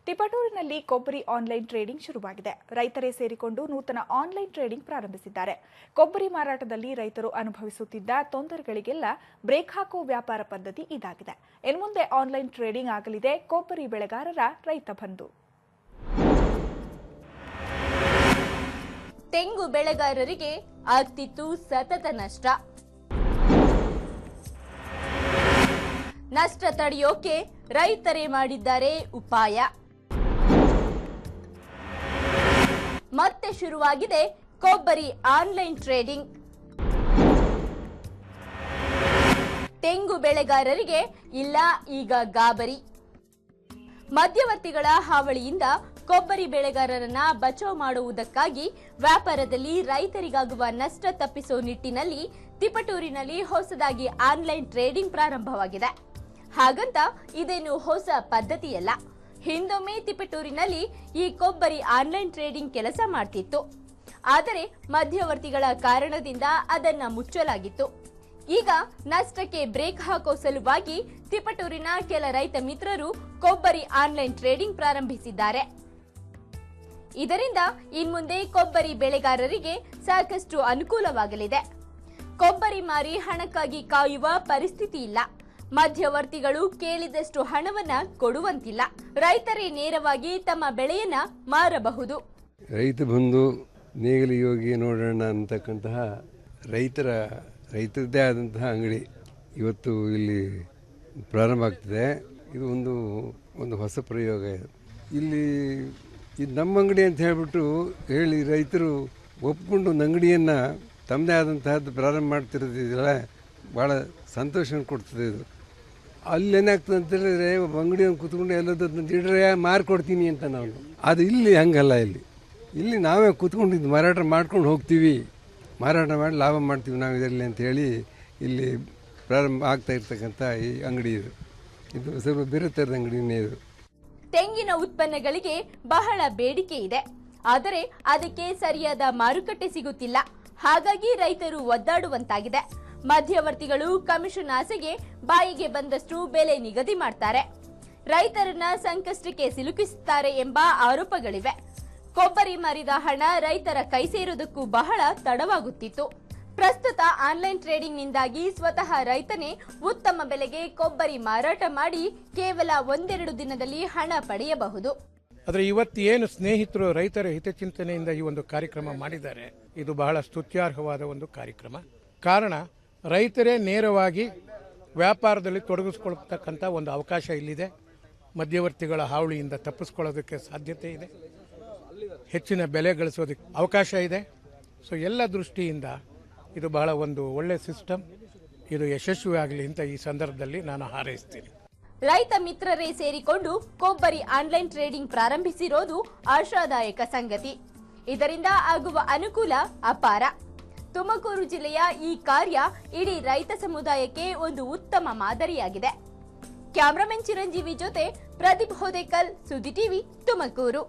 ತಿಪಟೂರಿನಲ್ಲಿ ಕೊಬ್ಬರಿ online trading ಶುರುವಾಗಿದೆ. ರೈತರೇ ಸೇರಿಕೊಂಡು ನೂತನ ಆನ್ಲೈನ್ ಟ್ರೇಡಿಂಗ್ ಪ್ರಾರಂಭಿಸಿದ್ದಾರೆ. ಕೊಬ್ಬರಿ ಮಾರಾಟದಲ್ಲಿ ರೈತರು ಅನುಭವಿಸುತ್ತಿದ್ದ ತೊಂದರೆಗಳಿಗೆಲ್ಲ ಬ್ರೇಕ್ ಹಾಕುವ ವ್ಯಾಪಾರ ಪದ್ಧತಿ ಇದಾಗಿದೆ. ಇನ್ನು ಮುಂದೆ ಆನ್ಲೈನ್ ಟ್ರೇಡಿಂಗ್ ಆಗಲಿದೆ ಕೊಬ್ಬರಿ ಬೆಳೆಗಾರರ ರೈತ ಬಂಧು. ತೆಂಗು ಬೆಳೆಗಾರರಿಗೆ ಆಗ್ತಿತ್ತು ಸತತ ನಷ್ಟ. ನಷ್ಟ ತಡೆಯೋಕೆ ರೈತರೇ ಮಾಡಿದ್ದಾರೆ ಉಪಾಯ. ಮತ್ತೆ ಶುರುವಾಗಿದೆ ಕೊಬ್ಬರಿ ಆನ್ಲೈನ್ ಟ್ರೇಡಿಂಗ್. ತೆಂಗು ಬೆಳೆಗಾರರಿಗೆ ಇಲ್ಲ ಈಗ ಗಾಬರಿ. ಮಧ್ಯವರ್ತಿಗಳ ಹಾವಳಿಯಿಂದ ಕೊಬ್ಬರಿ ಬೆಳೆಗಾರರನ್ನ ಬಚಾವ್ ಮಾಡುವುದಕ್ಕಾಗಿ ವ್ಯಾಪಾರದಲ್ಲಿ ರೈತರಿಗಾಗುವ ನಷ್ಟ ತಪ್ಪಿಸುವ ನಿಟ್ಟಿನಲ್ಲಿ ತಿಪಟೂರಿನಲ್ಲಿ ಹೊಸದಾಗಿ ಆನ್ಲೈನ್ ಟ್ರೇಡಿಂಗ್ ಪ್ರಾರಂಭವಾಗಿದೆ. ಹಾಗಂತ ಇದೇನು ಹೊಸ ಪದ್ಧತಿಯಲ್ಲ. ಹಿಂದೊಮ್ಮೆ ತಿಪಟೂರಿನಲ್ಲಿ ಈ ಕೊಬ್ಬರಿ ಆನ್ಲೈನ್ ಟ್ರೇಡಿಂಗ್ ಕೆಲಸ ಮಾಡ್ತಿತ್ತು. ಆದರೆ ಮಧ್ಯವರ್ತಿಗಳ ಕಾರಣದಿಂದ ಅದನ್ನ ಮುಚ್ಚಲಾಗಿತ್ತು. ಈಗ ನಷ್ಟಕ್ಕೆ ಬ್ರೇಕ್ ಹಾಕೋ ಸಲುವಾಗಿ ತಿಪಟೂರಿನ ಕೆಲ ರೈತ ಮಿತ್ರರು ಕೊಬ್ಬರಿ ಆನ್ಲೈನ್ ಟ್ರೇಡಿಂಗ್ ಪ್ರಾರಂಭಿಸಿದ್ದಾರೆ. ಇದರಿಂದ ಇನ್ಮುಂದೆ ಕೊಬ್ಬರಿ ಬೆಳೆಗಾರರಿಗೆ ಸಾಕಷ್ಟು ಅನುಕೂಲವಾಗಲಿದೆ. ಕೊಬ್ಬರಿ ಮಾರಿ ಹಣಕ್ಕಾಗಿ ಕಾಯುವ ಪರಿಸ್ಥಿತಿ ಇಲ್ಲ. ಮಧ್ಯವರ್ತಿಗಳು ಕೇಳಿದಷ್ಟು ಹಣವನ್ನ ಕೊಡುವಂತಿಲ್ಲ. ರೈತರೇ ನೇರವಾಗಿ ತಮ್ಮ ಬೆಳೆಯನ್ನ ಮಾರಬಹುದು. ರೈತ ಬಂಧು ನೇಗಿಲ ಯೋಗಿ ನೋಡೋಣ ಅಂತಕ್ಕಂತಹ ರೈತರದ್ದೇ ಆದಂತಹ ಅಂಗಡಿ ಇವತ್ತು ಇಲ್ಲಿ ಪ್ರಾರಂಭ ಆಗ್ತದೆ. ಇದು ಒಂದು ಹೊಸ ಪ್ರಯೋಗ. ಇಲ್ಲಿ ಇದು ನಮ್ಮ ಅಂಗಡಿ ಅಂತ ಹೇಳ್ಬಿಟ್ಟು ಹೇಳಿ ರೈತರು ಒಪ್ಕೊಂಡು ಒಂದು ಅಂಗಡಿಯನ್ನು ತಮ್ಮದೇ ಆದಂತಹದ್ದು ಪ್ರಾರಂಭ ಮಾಡ್ತಿರೋದಿಲ್ಲ, ಭಾಳ ಸಂತೋಷ ಕೊಡ್ತದೆ. ಇದು ಅಲ್ಲೇನಾಗ್ತದೆ ಅಂತ ಹೇಳಿದ್ರೆ ಅಂಗಡಿಯನ್ನು ಕೂತ್ಕೊಂಡು ಎಲ್ಲದನ್ನು ಇಡ್ರೆ ಮಾರ್ಕೊಡ್ತೀನಿ ಅಂತ ನಾವು. ಅದು ಇಲ್ಲಿ ಹಂಗಲ್ಲ. ಇಲ್ಲಿ ನಾವೇ ಕೂತ್ಕೊಂಡು ಮಾರಾಟ ಮಾಡ್ಕೊಂಡು ಹೋಗ್ತೀವಿ, ಮಾರಾಟ ಮಾಡಿ ಲಾಭ ಮಾಡ್ತೀವಿ ನಾವು ಇದರಲ್ಲಿ ಅಂತ ಹೇಳಿ ಇಲ್ಲಿ ಪ್ರಾರಂಭ ಆಗ್ತಾ ಇರ್ತಕ್ಕಂಥ ಈ ಅಂಗಡಿ ಇದು ಸ್ವಲ್ಪ ಬೇರೆ ಥರದ ಅಂಗಡಿನೇ ಇದು. ತೆಂಗಿನ ಉತ್ಪನ್ನಗಳಿಗೆ ಬಹಳ ಬೇಡಿಕೆ ಇದೆ, ಆದರೆ ಅದಕ್ಕೆ ಸರಿಯಾದ ಮಾರುಕಟ್ಟೆ ಸಿಗುತ್ತಿಲ್ಲ. ಹಾಗಾಗಿ ರೈತರು ಒದ್ದಾಡುವಂತಾಗಿದೆ. ಮಧ್ಯವರ್ತಿಗಳು ಕಮಿಷನ್ ಆಸೆಗೆ ಬಾಯಿಗೆ ಬಂದಷ್ಟು ಬೆಲೆ ನಿಗದಿ ಮಾಡ್ತಾರೆ, ರೈತರನ್ನ ಸಂಕಷ್ಟಕ್ಕೆ ಸಿಲುಕಿಸುತ್ತಾರೆ ಎಂಬ ಆರೋಪಗಳಿವೆ. ಕೊಬ್ಬರಿ ಮಾರಿದ ಹಣ ರೈತರ ಕೈ ಸೇರುವುದಕ್ಕೂ ಬಹಳ ತಡವಾಗುತ್ತಿತ್ತು. ಪ್ರಸ್ತುತ ಆನ್ಲೈನ್ ಟ್ರೇಡಿಂಗ್ ನಿಂದಾಗಿ ಸ್ವತಃ ರೈತನೇ ಉತ್ತಮ ಬೆಲೆಗೆ ಕೊಬ್ಬರಿ ಮಾರಾಟ ಮಾಡಿ ಕೇವಲ ಒಂದೆರಡು ದಿನದಲ್ಲಿ ಹಣ ಪಡೆಯಬಹುದು. ಆದರೆ ಇವತ್ತು ಏನು ಸ್ನೇಹಿತರು ರೈತರ ಹಿತಚಿಂತನೆಯಿಂದ ಈ ಒಂದು ಕಾರ್ಯಕ್ರಮ ಮಾಡಿದ್ದಾರೆ, ಇದು ಬಹಳ ಸ್ತುತ್ಯಾರ್ಹವಾದ ಒಂದು ಕಾರ್ಯಕ್ರಮ. ಕಾರಣ ರೈತರೇ ನೇರವಾಗಿ ವ್ಯಾಪಾರದಲ್ಲಿ ತೊಡಗಿಸ್ಕೊಳ್ತಕ್ಕಂಥ ಒಂದು ಅವಕಾಶ ಇಲ್ಲಿದೆ. ಮಧ್ಯವರ್ತಿಗಳ ಹಾವಳಿಯಿಂದ ತಪ್ಪಿಸ್ಕೊಳ್ಳೋದಕ್ಕೆ ಸಾಧ್ಯತೆ ಇದೆ, ಹೆಚ್ಚಿನ ಬೆಲೆ ಗಳಿಸೋದಕ್ಕೆ ಅವಕಾಶ ಇದೆ. ಸೊ ಎಲ್ಲ ದೃಷ್ಟಿಯಿಂದ ಇದು ಬಹಳ ಒಂದು ಒಳ್ಳೆ ಸಿಸ್ಟಮ್. ಇದು ಯಶಸ್ವಿ ಆಗಲಿ ಅಂತ ಈ ಸಂದರ್ಭದಲ್ಲಿ ನಾನು ಹಾರೈಸ್ತೀನಿ. ರೈತ ಮಿತ್ರರೇ ಸೇರಿಕೊಂಡು ಕೊಬ್ಬರಿ ಆನ್ಲೈನ್ ಟ್ರೇಡಿಂಗ್ ಪ್ರಾರಂಭಿಸಿರೋದು ಆಶಾದಾಯಕ ಸಂಗತಿ. ಇದರಿಂದ ಆಗುವ ಅನುಕೂಲ ಅಪಾರ. ತುಮಕೂರು ಜಿಲ್ಲೆಯ ಈ ಕಾರ್ಯ ಇಡೀ ರೈತ ಸಮುದಾಯಕ್ಕೆ ಒಂದು ಉತ್ತಮ ಮಾದರಿಯಾಗಿದೆ. ಕ್ಯಾಮರಾಮನ್ ಚಿರಂಜೀವಿ ಜೊತೆ ಪ್ರದೀಪ್ ಹೋದೇಕಲ್, ಸುದ್ದಿ ಟಿವಿ, ತುಮಕೂರು.